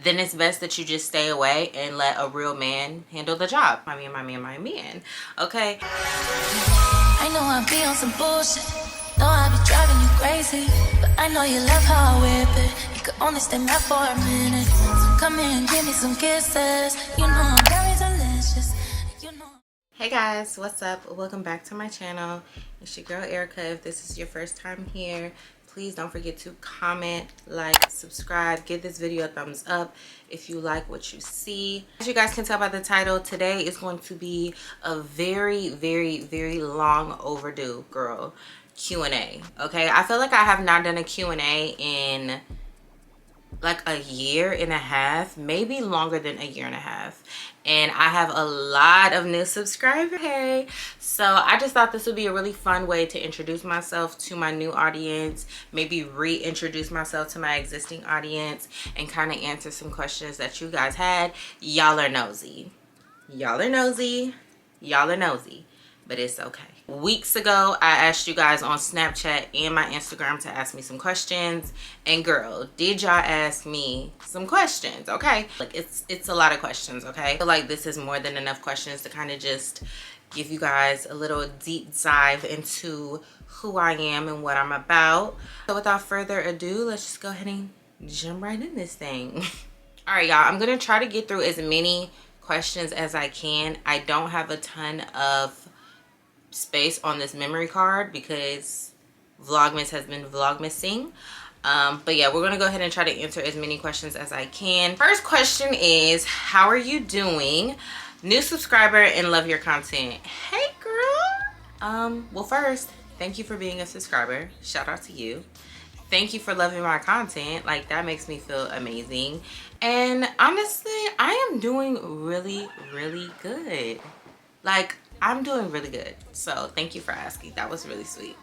then it's best that you just stay away and let a real man handle the job. My man, okay? I know I be on some bullshit. Know I be driving you crazy, but I know you love how I whip it. You could only stay mad for a minute. So come here and give me some kisses. You know I'm very delicious. You know. Hey guys, what's up? Welcome back to my channel. It's your girl Erica. If this is your first time here, please don't forget to comment, like, subscribe, give this video a thumbs up if you like what you see. As you guys can tell by the title, today is going to be a very long overdue girl Q&A. Okay, I feel like I have not done a Q&A in like a year and a half, maybe longer than a year and a half, and I have a lot of new subscribers. Hey, so I just thought this would be a really fun way to introduce myself to my new audience, maybe reintroduce myself to my existing audience, and kind of answer some questions that you guys had. Y'all are nosy, but it's okay. Weeks ago, I asked you guys on Snapchat and my Instagram to ask me some questions, and girl, did y'all ask me some questions? Okay, like it's a lot of questions. Okay, I feel like this is more than enough questions to kind of just give you guys a little deep dive into who I am and what I'm about. So without further ado, let's just go ahead and jump right in this thing. All right, y'all, I'm gonna try to get through as many questions as I can. I don't have a ton of space on this memory card because Vlogmas has been Vlogmasing. But yeah, we're gonna go ahead and try to answer as many questions as I can. First question is, how are you doing? New subscriber and love your content. Hey girl. Well, first, thank you for being a subscriber. Shout out to you. Thank you for loving my content. Like, that makes me feel amazing. And honestly, I am doing really good. Like, I'm doing really good. So thank you for asking. That was really sweet.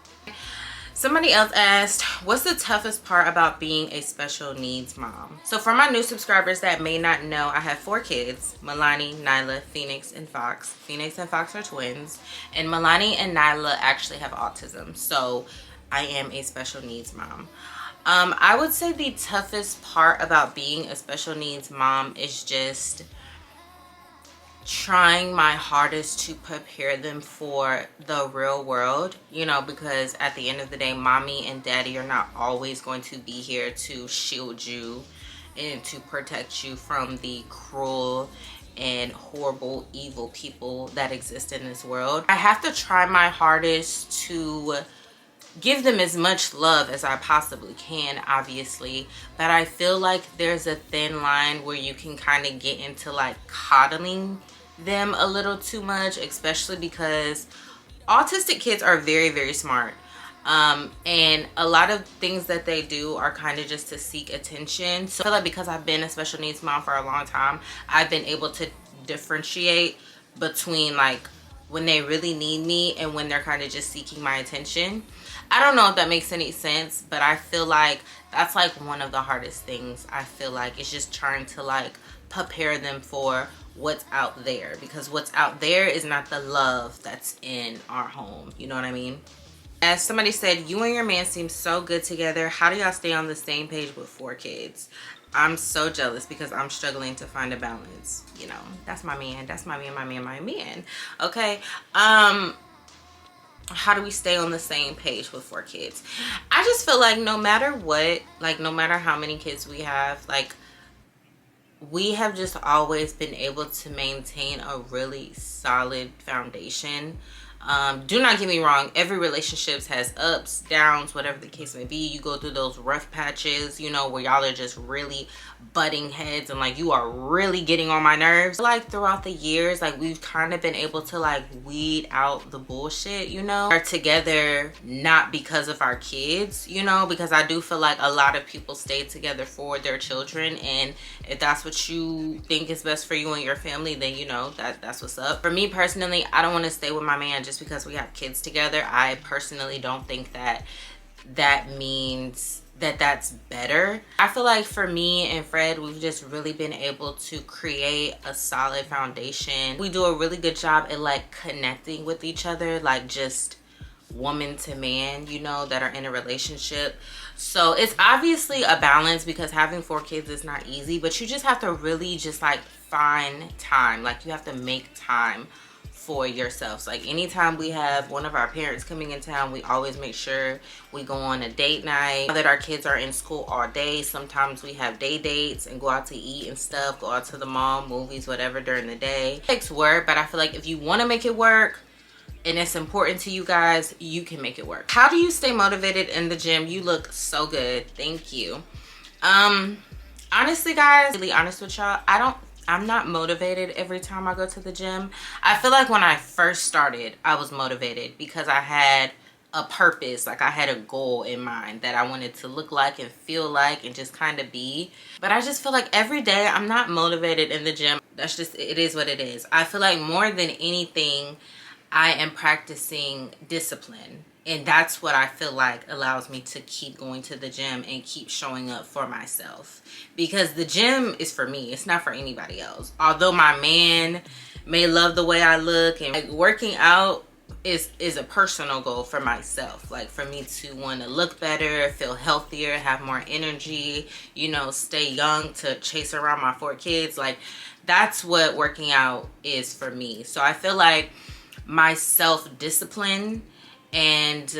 Somebody else asked, what's the toughest part about being a special needs mom? So for my new subscribers that may not know, I have 4 kids: MEILANI, NYLAH, Phoenix, and PHOX. Phoenix and PHOX are twins, and MEILANI and NYLAH actually have autism. So I am a special needs mom. I would say the toughest part about being a special needs mom is just trying my hardest to prepare them for the real world, you know, because at the end of the day, mommy and daddy are not always going to be here to shield you and to protect you from the cruel and horrible, evil people that exist in this world. I have to try my hardest to give them as much love as I possibly can, obviously, but I feel like there's a thin line where you can kind of get into like coddling them a little too much, especially because autistic kids are very smart, and a lot of things that they do are kind of just to seek attention. So I feel like because I've been a special needs mom for a long time, I've been able to differentiate between like when they really need me and when they're kind of just seeking my attention. I don't know if that makes any sense, but I feel like that's like one of the hardest things. I feel like it's just trying to like prepare them for what's out there, because what's out there is not the love that's in our home. You know what I mean? As somebody said, you and your man seem so good together. How do y'all stay on the same page with 4 kids? I'm so jealous because I'm struggling to find a balance. You know, that's my man. That's my man. Okay. How do we stay on the same page with 4 kids? I just feel like no matter what, like no matter how many kids we have, like we have just always been able to maintain a really solid foundation. Do not get me wrong, every relationship has ups, downs, whatever the case may be. You go through those rough patches, you know, where y'all are just really butting heads and like you are really getting on my nerves. Like throughout the years, like we've kind of been able to like weed out the bullshit, you know. We're together not because of our kids, you know, because I do feel like a lot of people stay together for their children, and if that's what you think is best for you and your family, then you know that's what's up. For me personally, I don't want to stay with my man just because we have kids together. I personally don't think that means that that's better. I feel like for me and Fred, we've just really been able to create a solid foundation. We do a really good job at like connecting with each other, like just woman to man, you know, that are in a relationship. So it's obviously a balance because having 4 kids is not easy, but you just have to really just like find time. Like you have to make time for yourselves. Like anytime we have one of our parents coming in town, we always make sure we go on a date night. Now that our kids are in school all day, sometimes we have day dates and go out to eat and stuff, go out to the mall, movies, whatever during the day. It takes work, but I feel like if you want to make it work and it's important to you guys, you can make it work. How do you stay motivated in the gym? You look so good. Thank you. Honestly guys, really honest with y'all, I'm not motivated every time I go to the gym. I feel like when I first started, I was motivated because I had a purpose. Like I had a goal in mind that I wanted to look like and feel like and just kind of be. But I just feel like every day I'm not motivated in the gym. That's just, it is what it is. I feel like more than anything, I am practicing discipline. And that's what I feel like allows me to keep going to the gym and keep showing up for myself. Because the gym is for me. It's not for anybody else. Although my man may love the way I look, and like working out is a personal goal for myself. Like for me to want to look better, feel healthier, have more energy, you know, stay young to chase around my 4 kids. Like that's what working out is for me. So I feel like my self-discipline and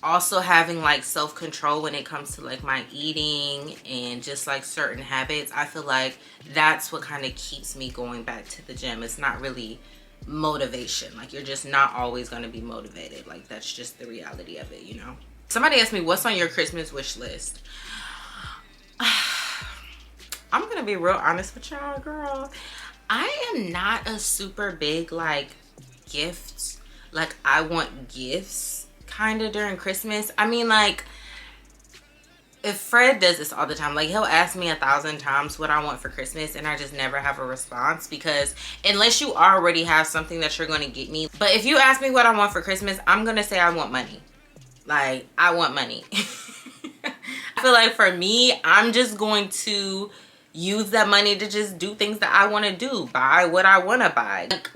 also having like self-control when it comes to like my eating and just like certain habits, I feel like that's what kind of keeps me going back to the gym. It's not really motivation. Like you're just not always going to be motivated. Like that's just the reality of it, you know. Somebody asked me, what's on your Christmas wish list? I'm gonna be real honest with y'all, girl. I am not a super big like gifts. Like I want gifts kind of during Christmas. I mean, like if Fred does this all the time, like he'll ask me 1,000 times what I want for Christmas and I just never have a response, because unless you already have something that you're going to get me. But if you ask me what I want for Christmas, I'm going to say I want money. Like I want money. I feel like for me, I'm just going to use that money to just do things that I want to do, buy what I want to buy. Like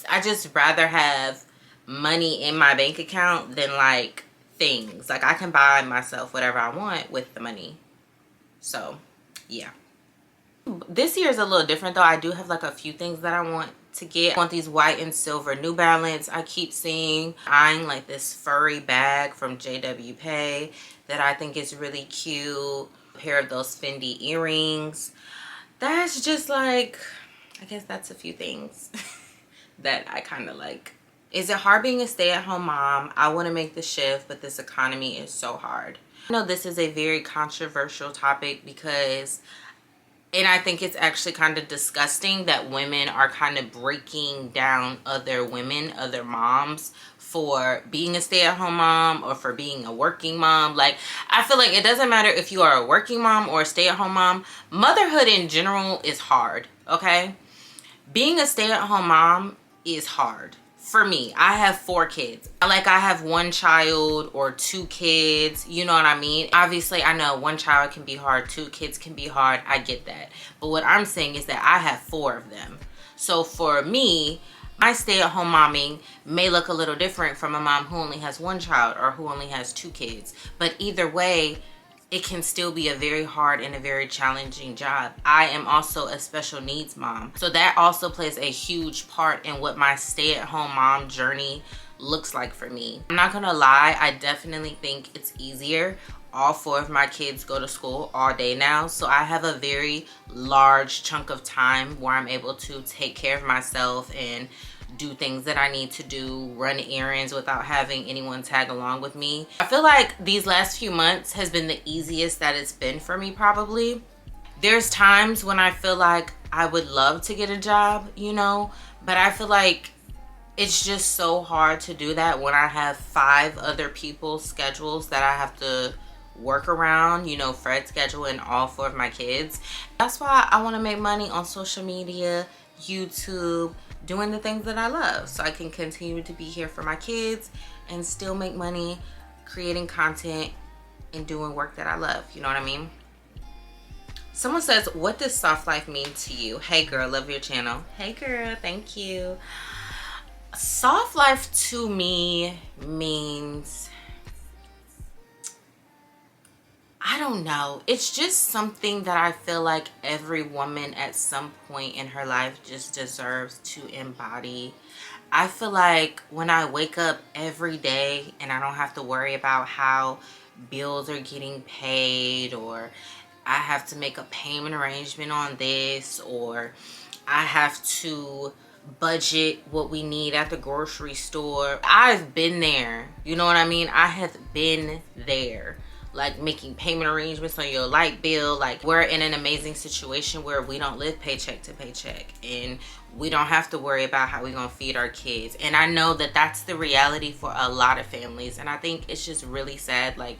I just rather have money in my bank account than like things. Like I can buy myself whatever I want with the money. So yeah, this year is a little different though. I do have like a few things that I want to get. I want these white and silver New Balance. I keep eyeing like this furry bag from JW Pay that I think is really cute. A pair of those Fendi earrings. That's just like, I guess that's a few things that I kind of like. Is it hard being a stay-at-home mom? I want to make the shift, but this economy is so hard. I know this is a very controversial topic because, and I think it's actually kind of disgusting that women are kind of breaking down other women, other moms, for being a stay-at-home mom or for being a working mom. Like, I feel like it doesn't matter if you are a working mom or a stay-at-home mom. Motherhood in general is hard, okay? Being a stay-at-home mom is hard. For me, I have 4 kids. Like I have 1 child or 2 kids, you know what I mean? Obviously, I know 1 child can be hard, 2 kids can be hard. I get that. But what I'm saying is that I have 4 of them. So for me, my stay-at-home momming may look a little different from a mom who only has 1 child or who only has 2 kids. But either way, it can still be a very hard and a very challenging job. I am also a special needs mom. So that also plays a huge part in what my stay-at-home mom journey looks like for me. I'm not gonna lie, I definitely think it's easier. All 4 of my kids go to school all day now. So I have a very large chunk of time where I'm able to take care of myself and do things that I need to do, run errands without having anyone tag along with me. I feel like these last few months has been the easiest that it's been for me probably. There's times when I feel like I would love to get a job, you know, but I feel like it's just so hard to do that when I have 5 other people's schedules that I have to work around, you know, Fred's schedule and all 4 of my kids. That's why I want to make money on social media, YouTube, doing the things that I love so I can continue to be here for my kids and still make money creating content and doing work that I love. You know what I mean? Someone says, what does soft life mean to you? Hey girl, love your channel. Hey girl, thank you. Soft life to me means, I don't know. It's just something that I feel like every woman at some point in her life just deserves to embody. I feel like when I wake up every day and I don't have to worry about how bills are getting paid, or I have to make a payment arrangement on this, or I have to budget what we need at the grocery store. I've been there. You know what I mean? I have been there. Like making payment arrangements on your light bill. Like, we're in an amazing situation where we don't live paycheck to paycheck, and we don't have to worry about how we're gonna feed our kids. And I know that that's the reality for a lot of families, and I think it's just really sad. Like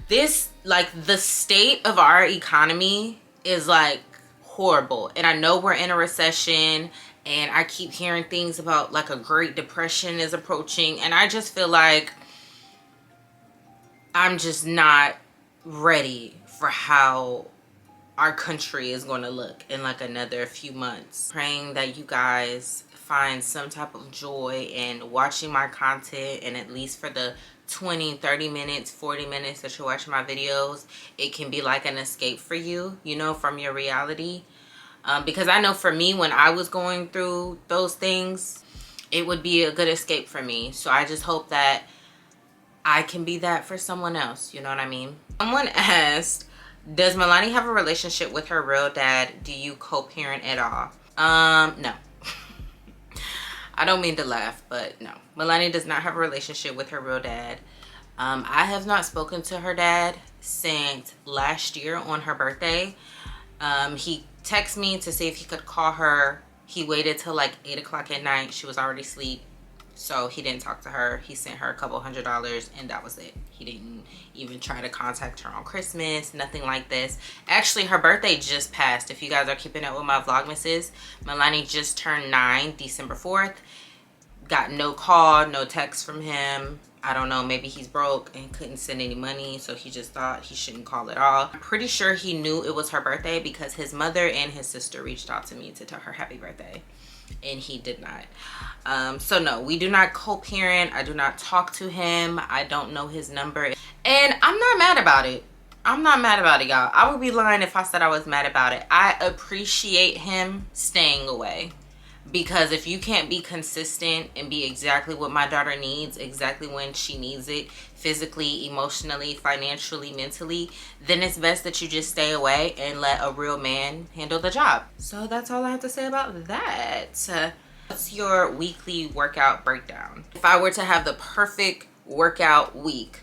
this, like the state of our economy is like horrible, and I know we're in a recession, and I keep hearing things about like a Great Depression is approaching, and I just feel like I'm just not ready for how our country is going to look in like another few months. Praying that you guys find some type of joy in watching my content, and at least for the 20, 30 minutes, 40 minutes that you're watching my videos, it can be like an escape for you, you know, from your reality. Because I know for me, when I was going through those things, it would be a good escape for me. So I just hope that I can be that for someone else, you know what I mean? Someone asked, does MEILANI have a relationship with her real dad? Do you co-parent at all? No. I don't mean to laugh, but no. MEILANI does not have a relationship with her real dad. I have not spoken to her dad since last year on her birthday. He texted me to see if he could call her. He waited till like 8 o'clock at night. She was already asleep. So he didn't talk to her. He sent her a couple $100 and that was it. He didn't even try to contact her on Christmas, nothing like this. Actually, her birthday just passed. If you guys are keeping up with my Vlogmases, MEILANI just turned 9 December 4th. Got no call, no text from him. I don't know, maybe he's broke and couldn't send any money, so he just thought he shouldn't call at all. I'm pretty sure he knew it was her birthday because his mother and his sister reached out to me to tell her happy birthday, and he did not. So no, we do not co-parent. I do not talk to him. I don't know his number, and I'm not mad about it. I'm not mad about it, y'all. I would be lying if I said I was mad about it. I appreciate him staying away. Because if you can't be consistent and be exactly what my daughter needs, exactly when she needs it, physically, emotionally, financially, mentally, then it's best that you just stay away and let a real man handle the job. So that's all I have to say about that. What's your weekly workout breakdown? If I were to have the perfect workout week,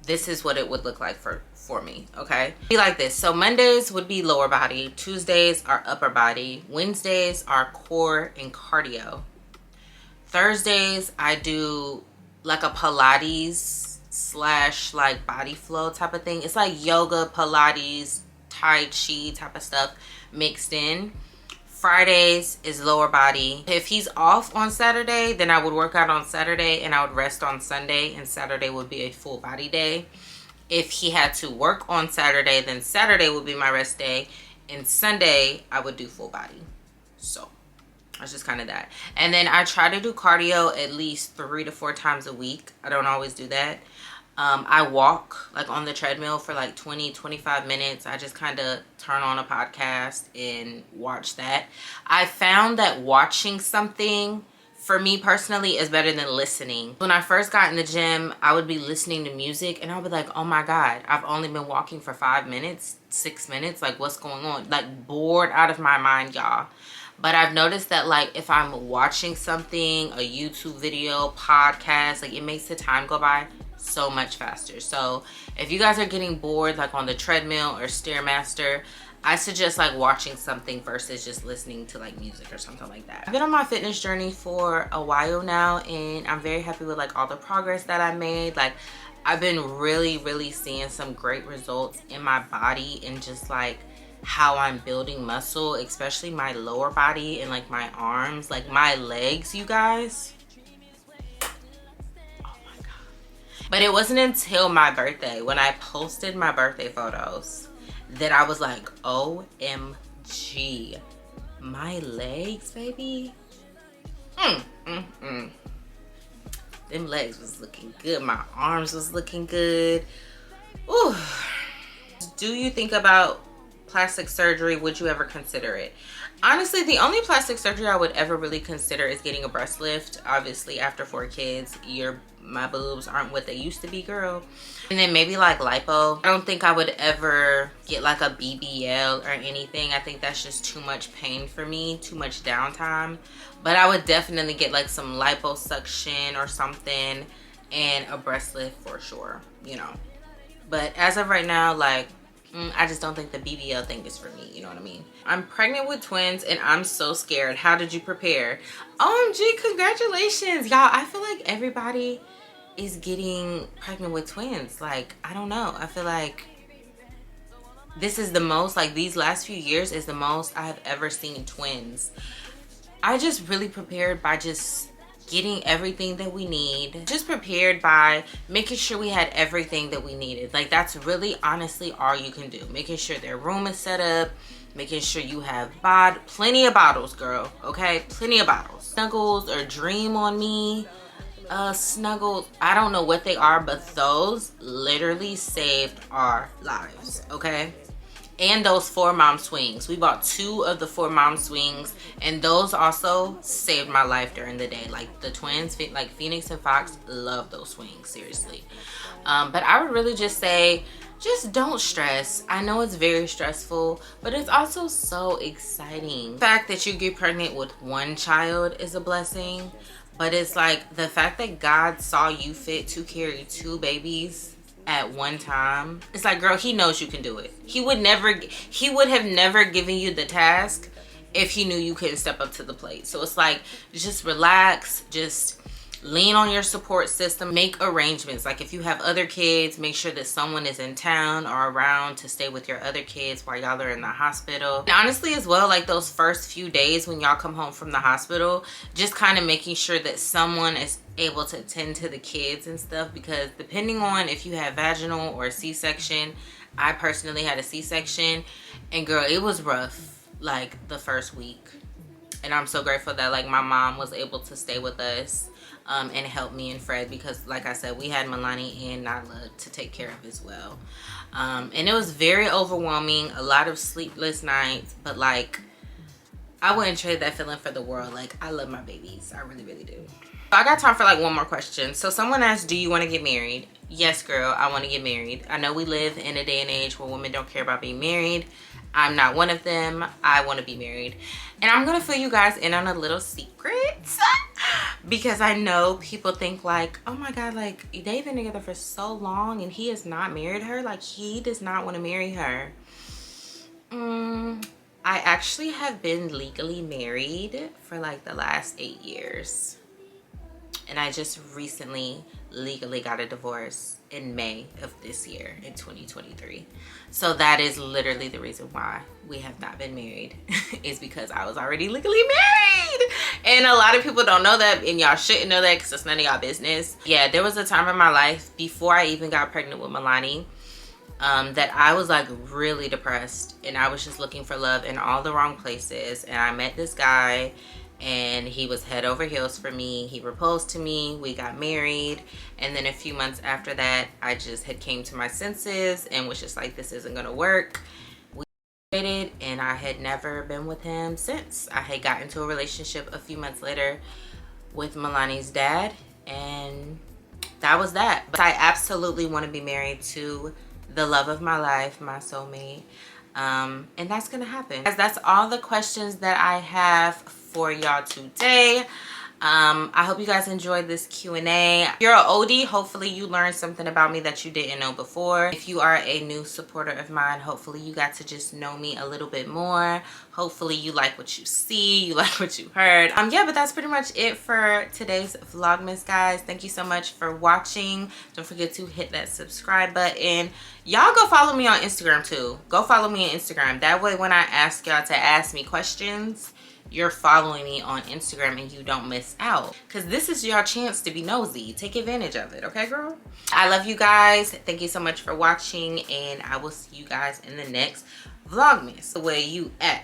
this is what it would look like for me, okay? Be like this. So Mondays would be lower body, Tuesdays are upper body, Wednesdays are core and cardio. Thursdays I do like a Pilates / like body flow type of thing. It's like yoga, Pilates, Tai Chi type of stuff mixed in. Fridays is lower body. If he's off on Saturday, then I would work out on Saturday and I would rest on Sunday, and Saturday would be a full body day. If he had to work on Saturday, then Saturday would be my rest day, and Sunday I would do full body. So that's just kind of that. And then I try to do cardio at least 3 to 4 times a week. I don't always do that. I walk like on the treadmill for like 20-25 minutes. I just kind of turn on a podcast and watch that. I found that watching something for me personally is better than listening. When I first got in the gym, I would be listening to music and I would be like, oh my God, I've only been walking for 5 minutes, 6 minutes. Like, what's going on? Like, bored out of my mind, y'all. But I've noticed that like if I'm watching something, a YouTube video, podcast, like it makes the time go by so much faster. So if you guys are getting bored like on the treadmill or Stairmaster, I suggest like watching something versus just listening to like music or something like that. I've been on my fitness journey for a while now, and I'm very happy with like all the progress that I made. Like I've been really seeing some great results in my body and just like how I'm building muscle, especially my lower body and like my arms, like my legs, you guys. Oh my God. But it wasn't until my birthday, when I posted my birthday photos, that I was like, OMG, my legs, baby. Them legs was looking good. My arms was looking good. Ooh. Do you think about plastic surgery? Would you ever consider it? Honestly, the only plastic surgery I would ever really consider is getting a breast lift. Obviously, after 4 kids, my boobs aren't what they used to be, girl. And then maybe like lipo. I don't think I would ever get like a BBL or anything. I think that's just too much pain for me, too much downtime. But I would definitely get like some liposuction or something and a breast lift for sure, you know. But as of right now, like, I just don't think the BBL thing is for me, you know what I mean? I'm pregnant with twins and I'm so scared. How did you prepare? OMG, congratulations. Y'all, I feel like everybody is getting pregnant with twins. Like, I don't know. I feel like this is the most, like these last few years is the most I've ever seen twins. I just really prepared by just getting everything that we need. Just prepared by making sure we had everything that we needed. Like, that's really honestly all you can do. Making sure their room is set up, making sure you have plenty of bottles, girl, okay? Plenty of bottles. Snuggles or Dream on Me. Snuggles, I don't know what they are, but those literally saved our lives, okay? And those 4-mom swings. We bought 2 of the 4-mom swings, and those also saved my life during the day. Like the twins, like Phoenix and Fox, love those swings, seriously. But I would really just say, just don't stress. I know it's very stressful, but it's also so exciting. The fact that you get pregnant with 1 child is a blessing, but it's like the fact that God saw you fit to carry 2 babies at one time. It's like, girl, he knows you can do it. He would have never given you the task if he knew you couldn't step up to the plate. So it's like, just relax, just lean on your support system, make arrangements. Like if you have other kids, make sure that someone is in town or around to stay with your other kids while y'all are in the hospital. And honestly as well, like those first few days when y'all come home from the hospital, just kind of making sure that someone is able to tend to the kids and stuff, because depending on if you have vaginal or C-section, I personally had a C-section, and girl, it was rough like the first week. And I'm so grateful that like my mom was able to stay with us and help me and Fred, because like I said, we had MEILANI and NYLAH to take care of as well. And it was very overwhelming, a lot of sleepless nights, but like I wouldn't trade that feeling for the world. Like, I love my babies, I really, really do. I got time for like one more question. So someone asked, do you want to get married? Yes, girl, I want to get married. I know we live in a day and age where women don't care about being married. I'm not one of them. I want to be married. And I'm gonna fill you guys in on a little secret, because I know people think like, oh my god, like they've been together for so long and he has not married her. Like, he does not want to marry her. I actually have been legally married for like the last 8 years. And I just recently legally got a divorce in May of this year, in 2023. So that is literally the reason why we have not been married, is because I was already legally married. And a lot of people don't know that, and y'all shouldn't know that because it's none of y'all business. Yeah, there was a time in my life before I even got pregnant with MEILANI that I was like really depressed, and I was just looking for love in all the wrong places. And I met this guy, and he was head over heels for me. He proposed to me, we got married, and then a few months after that I just had came to my senses and was just like, this isn't gonna work. We separated, and I had never been with him since. I had got into a relationship a few months later with MEILANI's dad, and that was that. But I absolutely want to be married to the love of my life, my soulmate, and that's gonna happen. Guys, that's all the questions that I have for y'all today. I hope you guys enjoyed this Q&A. If you're an oldie, hopefully you learned something about me that you didn't know before. If you are a new supporter of mine, hopefully you got to just know me a little bit more. Hopefully you like what you see, you like what you heard. Yeah, but that's pretty much it for today's Vlogmas, guys. Thank you so much for watching. Don't forget to hit that subscribe button. Y'all go follow me on Instagram too. Go follow me on Instagram. That way when I ask y'all to ask me questions, you're following me on Instagram and you don't miss out, because this is your chance to be nosy. Take advantage of it, okay, girl? I love you guys. Thank you so much for watching, and I will see you guys in the next Vlogmas. Where you at.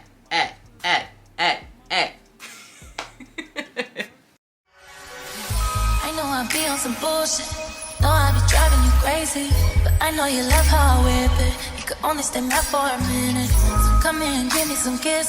on some bullshit. No, I be driving you crazy, but I know you love how I whip it. You could only stay mad for a minute. So come here and give me some kisses.